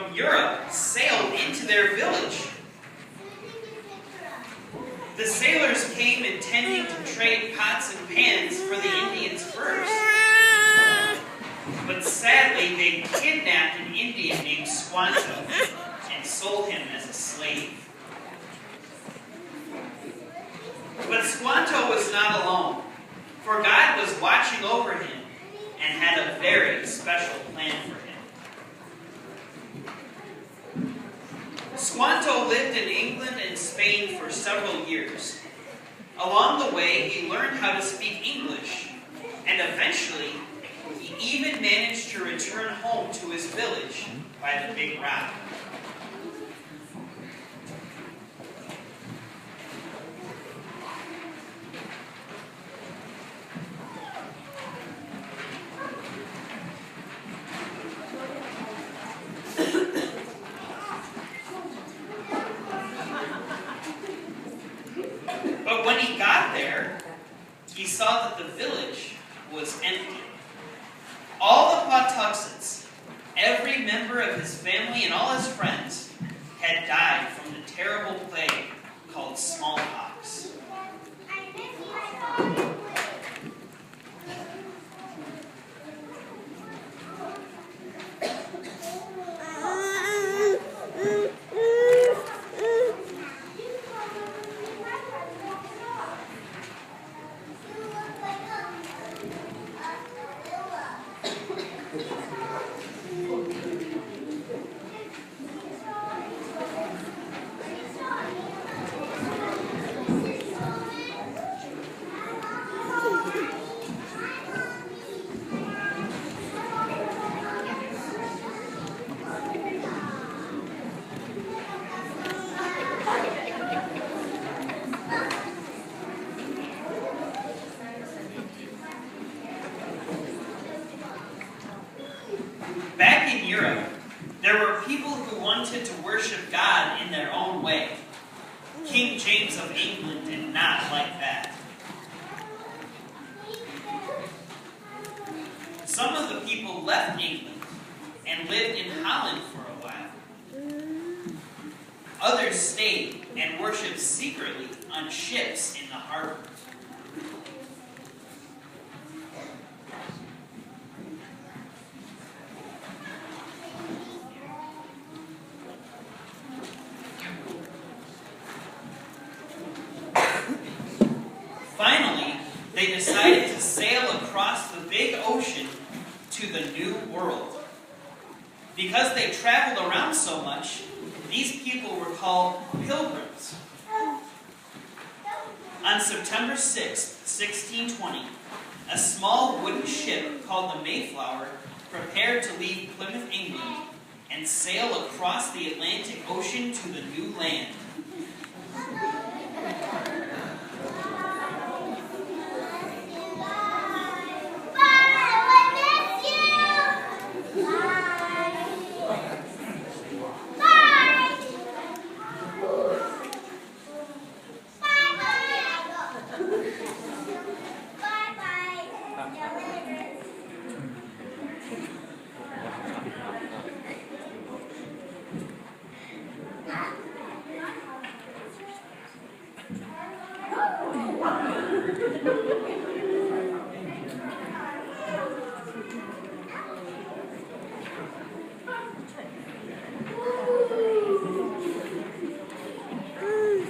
from Europe sailed into their village. The sailors came intending to trade pots and pans for the Indians' furs. But sadly, they kidnapped an Indian named Squanto and sold him as a slave. But Squanto was not alone, for God was watching over him and had a very special plan for him. Squanto lived in England and Spain for several years. Along the way, he learned how to speak English, and eventually, he even managed to return home to his village by the Big Rock. But when he got there, he saw that the village was empty. All the Pawtuxets, every member of his family and all his friends, had died from the terrible plague called smallpox. Back in Europe, there were people who wanted to worship God in their own way. King James of England did not like that. Some of the people left England and lived in Holland for a while. Others stayed and worshipped secretly on ships in the harbor. Finally, they decided to sail across the big ocean to the New World. Because they traveled around so much, these people were called pilgrims. On September 6, 1620, a small wooden ship called the Mayflower prepared to leave Plymouth, England, and sail across the Atlantic Ocean to the new land.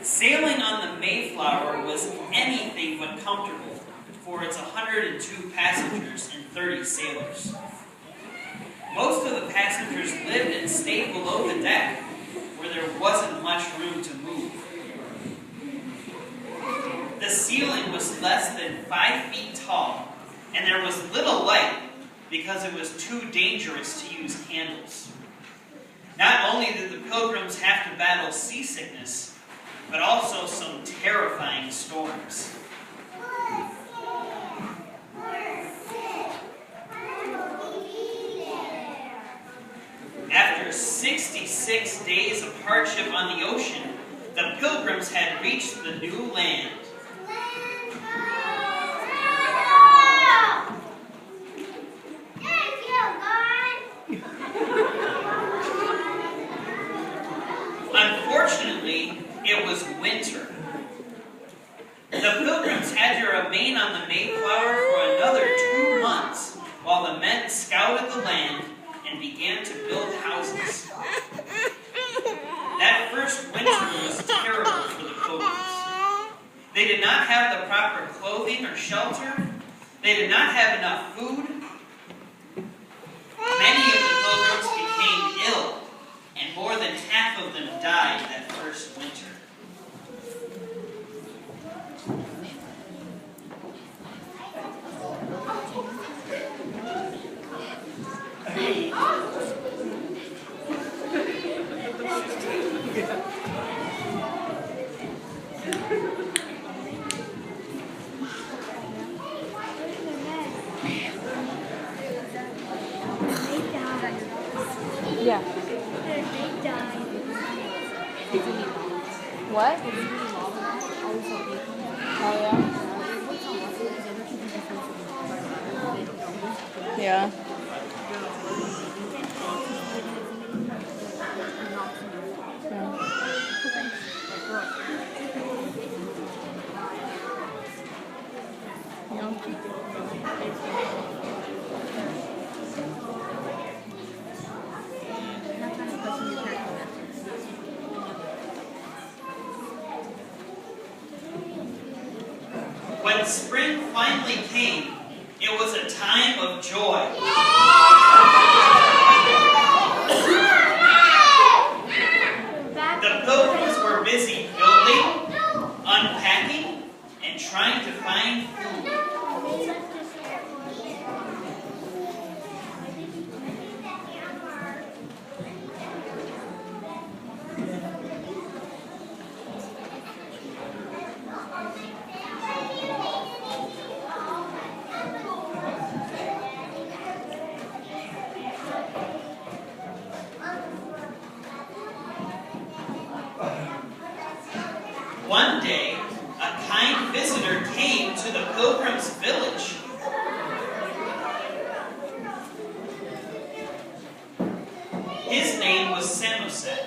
Sailing on the Mayflower was anything but comfortable for its 102 passengers and 30 sailors. Most of the passengers lived and stayed below the deck, where there wasn't much room to move. The ceiling was less than 5 feet tall, and there was little light because it was too dangerous to use candles. Not only did the pilgrims have to battle seasickness, but also some terrifying storms. After 66 days of hardship on the ocean, the pilgrims had reached the new land. winter. The Pilgrims had to remain on the Mayflower for another 2 months while the men scouted the land and began to build houses. That first winter was terrible for the Pilgrims. They did not have the proper clothing or shelter. They did not have enough food. Many of the Pilgrims became ill, and more than half of them died that first winter. Yeah. What? Oh, yeah? Yeah. When spring finally came, it was a time of joy. The Pilgrims were busy building, unpacking, and trying to find food. One day, a kind visitor came to the Pilgrims' village. His name was Samoset.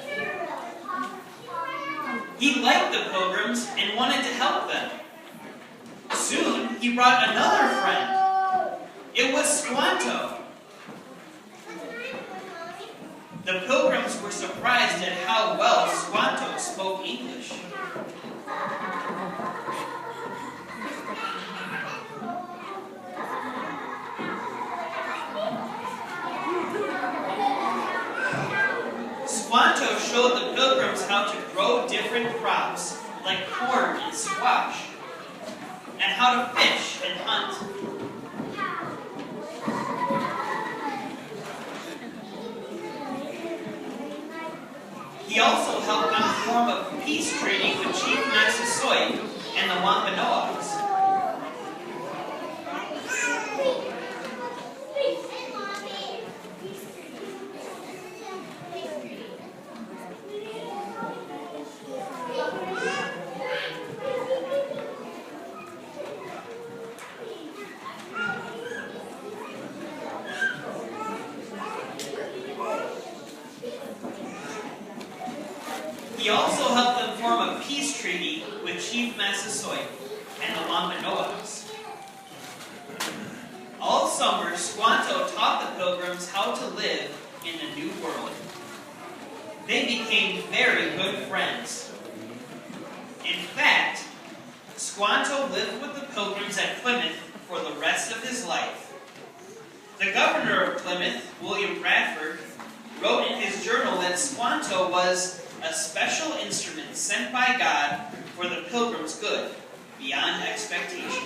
He liked the Pilgrims and wanted to help them. Soon, he brought another friend. It was Squanto. The Pilgrims were surprised at how well Squanto spoke English. Squanto showed the Pilgrims how to grow different crops, like corn and squash, and how to fish and hunt. He also helped them form a peace treaty with Chief Massasoit and the Wampanoags. He also helped them form a peace treaty with Chief Massasoit and the Wampanoags. All summer, Squanto taught the Pilgrims how to live in the New World. They became very good friends. In fact, Squanto lived with the Pilgrims at Plymouth for the rest of his life. The governor of Plymouth, William Bradford, wrote in his journal that Squanto was a special instrument sent by God for the Pilgrims' good, beyond expectation.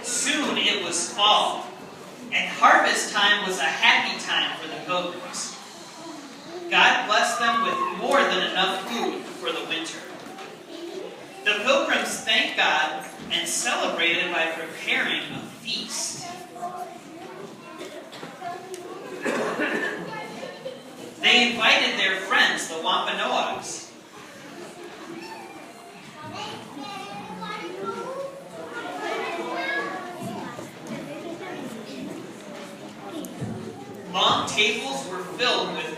Soon it was fall, and harvest time was a happy time for the Pilgrims. God blessed them with more than enough food for the winter. The Pilgrims thanked God and celebrated by preparing a feast. They invited their friends, the Wampanoags. Long tables were filled with